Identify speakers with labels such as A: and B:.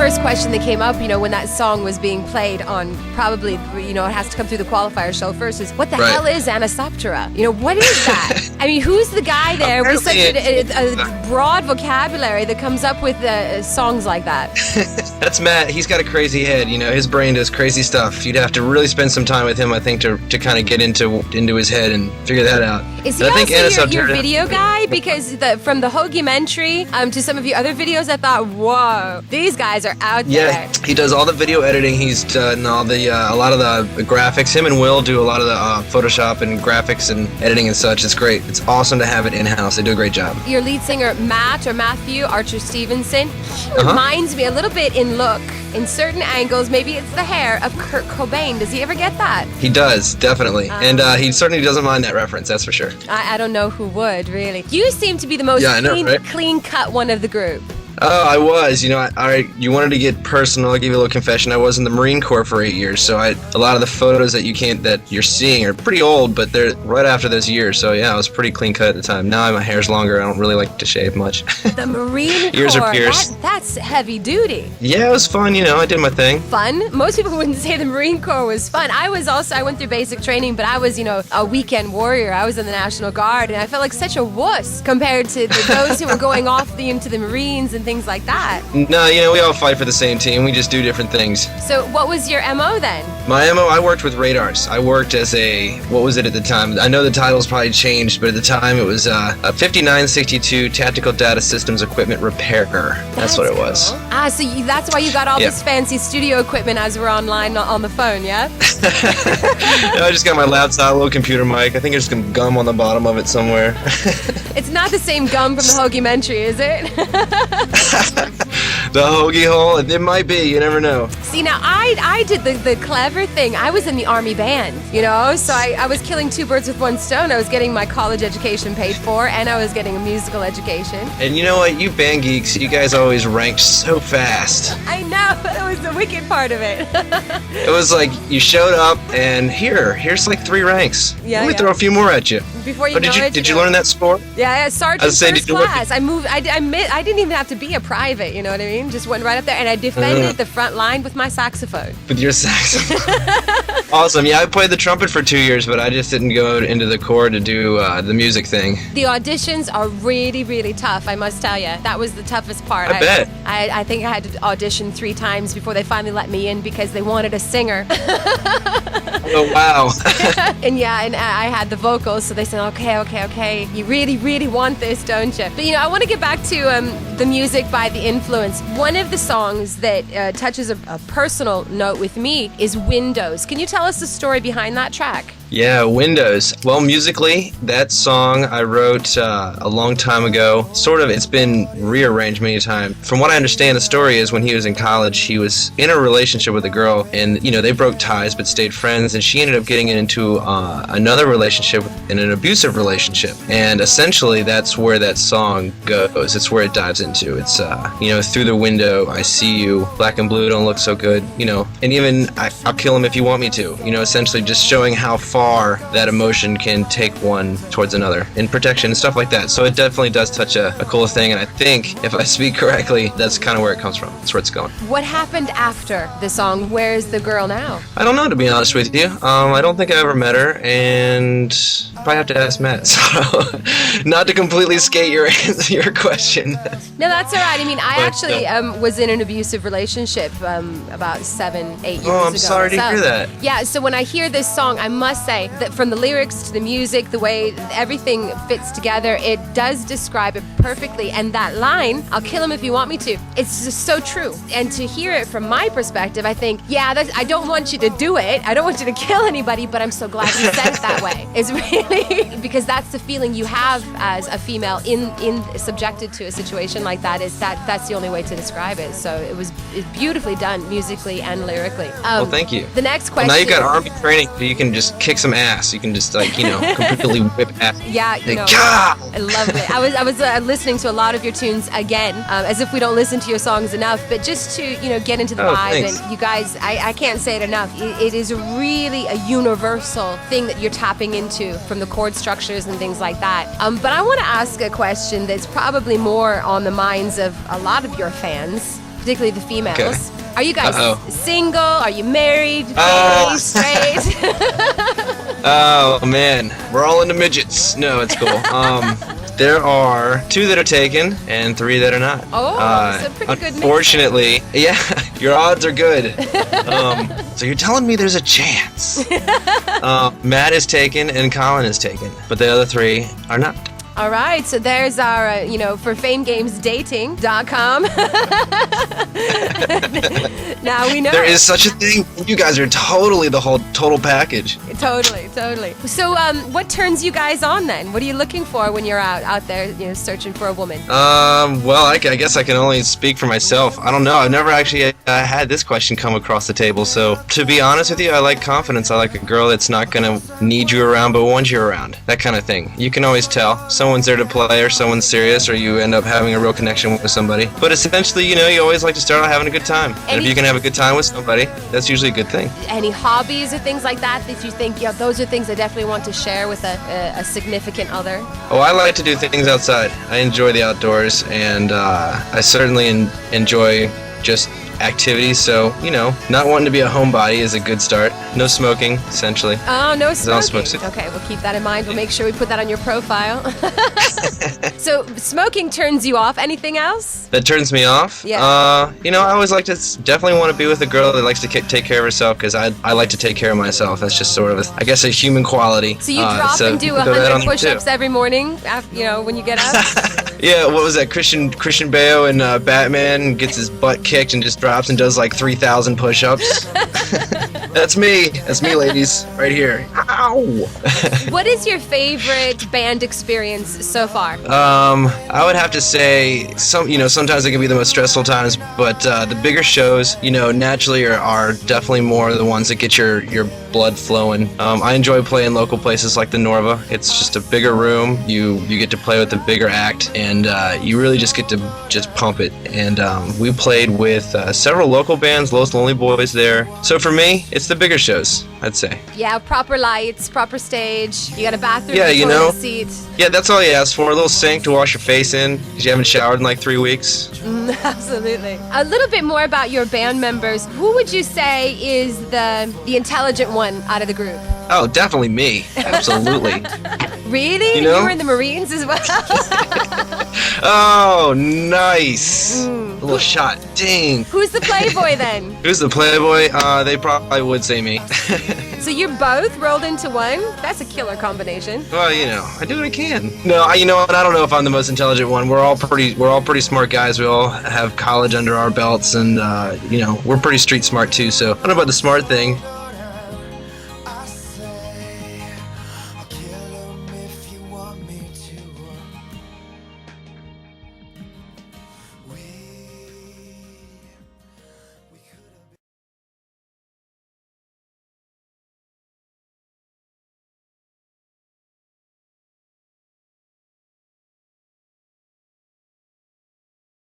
A: first question that came up, when that song was being played on, probably, it has to come through the qualifier show first, is what the hell is Anisoptera? What is that? I mean, who's the guy there with such a broad vocabulary that comes up with songs like that?
B: That's Matt. He's got a crazy head. His brain does crazy stuff. You'd have to really spend some time with him, I think, to kind of get into his head and figure that out.
A: Is he also your video guy? Because from the Hoagie-mentary to some of your other videos, I thought, whoa, these guys are out there.
B: Yeah, he does all the video editing. He's done all a lot of the graphics. Him and Will do a lot of the Photoshop and graphics and editing and such. It's great. It's awesome to have it in-house. They do a great job.
A: Your lead singer, Matthew Archer Stevenson, reminds me a little bit in look, in certain angles, maybe it's the hair, of Kurt Cobain. Does he ever get that?
B: He does, definitely. And he certainly doesn't mind that reference, that's for sure.
A: I don't know who would, really. You seem to be the most clean-cut one of the group.
B: Oh, I was. You wanted to get personal. I'll give you a little confession. I was in the Marine Corps for 8 years, so a lot of the photos that you're seeing are pretty old, but they're right after those years. So yeah, I was pretty clean cut at the time. Now my hair's longer. I don't really like to shave much.
A: The Marine Corps.
B: Ears are pierced.
A: That's heavy duty.
B: Yeah, it was fun. I did my thing.
A: Fun? Most people wouldn't say the Marine Corps was fun. I went through basic training, but I was, a weekend warrior. I was in the National Guard, and I felt like such a wuss compared to those who were going off into the Marines and things like that.
B: No, we all fight for the same team. We just do different things.
A: So what was your MO then?
B: My MO, I worked with radars. I worked as what was it at the time? I know the title's probably changed, but at the time it was a 5962 Tactical Data Systems Equipment Repairer. That's what it was.
A: Cool. So that's why you got all this fancy studio equipment as we're online on the phone, yeah?
B: I just got my laptop, a little computer mic. I think there's some gum on the bottom of it somewhere.
A: It's not the same gum from the Hoagie-mentary, is it?
B: The hoagie hole, it might be, you never know.
A: See, now I did the clever thing. I was in the Army band, so I was killing two birds with one stone. I was getting my college education paid for, and I was getting a musical education.
B: And you know what, you band geeks, you guys always ranked so fast.
A: I know, that was the wicked part of it.
B: It was like, you showed up, and here's like 3 ranks. Let me throw a few more at you.
A: Before you
B: did you learn that score?
A: Yeah, sergeant first class. I moved. I didn't even have to be a private. You know what I mean? Just went right up there, and I defended the front line with my saxophone.
B: With your saxophone. Awesome. Yeah, I played the trumpet for 2 years, but I just didn't go into the Corps to do the music thing.
A: The auditions are really, really tough. I must tell you, that was the toughest part.
B: I bet.
A: I think I had to audition 3 times before they finally let me in because they wanted a singer.
B: Oh wow.
A: And I had the vocals, so they said, okay, you really, really want this, don't you? But I want to get back to the music by The Influence. One of the songs that touches a personal note with me is Windows. Can you tell us the story behind that track?
B: Yeah, Windows. Well, musically, that song I wrote a long time ago. It's been rearranged many times. From what I understand, the story is when he was in college, he was in a relationship with a girl, and they broke ties but stayed friends, and she ended up getting into another relationship, in an abusive relationship. And essentially, that's where that song goes. It's where it dives into. It's through the window, I see you. Black and blue don't look so good. And even I'll kill him if you want me to. Essentially just showing how far that emotion can take one towards another in protection and stuff like that. So it definitely does touch a cool thing, and I think, if I speak correctly, that's kind of where it comes from. That's where it's going.
A: What happened after the song? Where's the girl now?
B: I don't know, to be honest with you. I don't think I ever met her, and probably have to ask Matt. So, not to completely skate your question.
A: No, that's all right. I mean, I actually was in an abusive relationship about 7-8 years ago.
B: Oh, I'm sorry to hear that.
A: Yeah, so when I hear this song, I must say that from the lyrics to the music, the way everything fits together, it does describe it perfectly. And that line, I'll kill him if you want me to, it's just so true. And to hear it from my perspective, I think, I don't want you to do it. I don't want you to kill anybody, but I'm so glad you said it that way. It's really, because that's the feeling you have as a female in subjected to a situation like that, is that's the only way to describe it. So it's beautifully done musically and lyrically.
B: Well, thank you.
A: The next question.
B: Well, now you got Army training, so you can just kick some ass. You can just completely whip ass.
A: Yeah, lovely. I was listening to a lot of your tunes again, as if we don't listen to your songs enough, but just to get into the vibe.
B: Thanks.
A: And you guys, I can't say it enough. It is really a universal thing that you're tapping into from the chord structures and things like that. But I want to ask a question that's probably more on the minds of a lot of your fans. particularly the females.
B: Okay.
A: Are you guys single? Are you married? Gay, straight?
B: Oh man, we're all into midgets. No, it's cool. There are 2 that are taken and 3 that are not.
A: Oh, so pretty good mix.
B: Unfortunately, yeah, your odds are good. So you're telling me there's a chance. Matt is taken and Colin is taken, but the other 3 are not.
A: All right, so there's our, for famegamesdating.com. Now we know.
B: There is such a thing. You guys are totally the whole total package.
A: Totally. So, what turns you guys on then? What are you looking for when you're out there, searching for a woman?
B: Well, I guess I can only speak for myself. I don't know. I've never actually had this question come across the table. So, to be honest with you, I like confidence. I like a girl that's not gonna need you around, but wants you around. That kind of thing. You can always tell. Someone's there to play, or someone's serious, or you end up having a real connection with somebody. But essentially, you always like to start out having a good time. And if you can have a good time with somebody, that's usually a good thing.
A: Any hobbies or things like that you think, those are things I definitely want to share with a significant other?
B: Oh, I like to do things outside. I enjoy the outdoors, and I certainly enjoy just activities, so not wanting to be a homebody is a good start. No smoking, essentially.
A: Oh, no smoking.
B: Smoke.
A: Okay, we'll keep that in mind. We'll make sure we put that on your profile. So smoking turns you off. Anything else?
B: That turns me off?
A: Yeah.
B: I always like to definitely want to be with a girl that likes to take care of herself, because I like to take care of myself. That's just sort of, a human quality.
A: So you drop and do 100 push-ups every morning, after, when you get up?
B: Yeah, what was that? Christian Bale in Batman gets his butt kicked and just drops and does like 3,000 push-ups. That's me, ladies, right here. Ow!
A: What is your favorite band experience so far?
B: I would have to say sometimes it can be the most stressful times, but the bigger shows, naturally are definitely more the ones that get your blood flowing. I enjoy playing local places like the Norva. It's just a bigger room. You get to play with a bigger act, and you really just get to just pump it. And we played with several local bands, Los Lonely Boys there. So for me, it's the bigger shows, I'd say.
A: Yeah, proper lights, proper stage. You got a bathroom,
B: toilet
A: seat.
B: Yeah, that's all you ask for. A little sink to wash your face in, because you haven't showered in like 3 weeks.
A: Absolutely. A little bit more about your band members. Who would you say is the intelligent one out of the group?
B: Oh, definitely me. Absolutely.
A: Really? You were in the Marines as well?
B: Oh, nice. A little shot. Dang.
A: Who's the playboy then?
B: Who's the playboy? They probably would say me.
A: So you're both rolled into one? That's a killer combination.
B: Well, I do what I can. No, I don't know if I'm the most intelligent one. We're all pretty smart guys. We all have college under our belts, and we're pretty street smart too. So I don't know about the smart thing,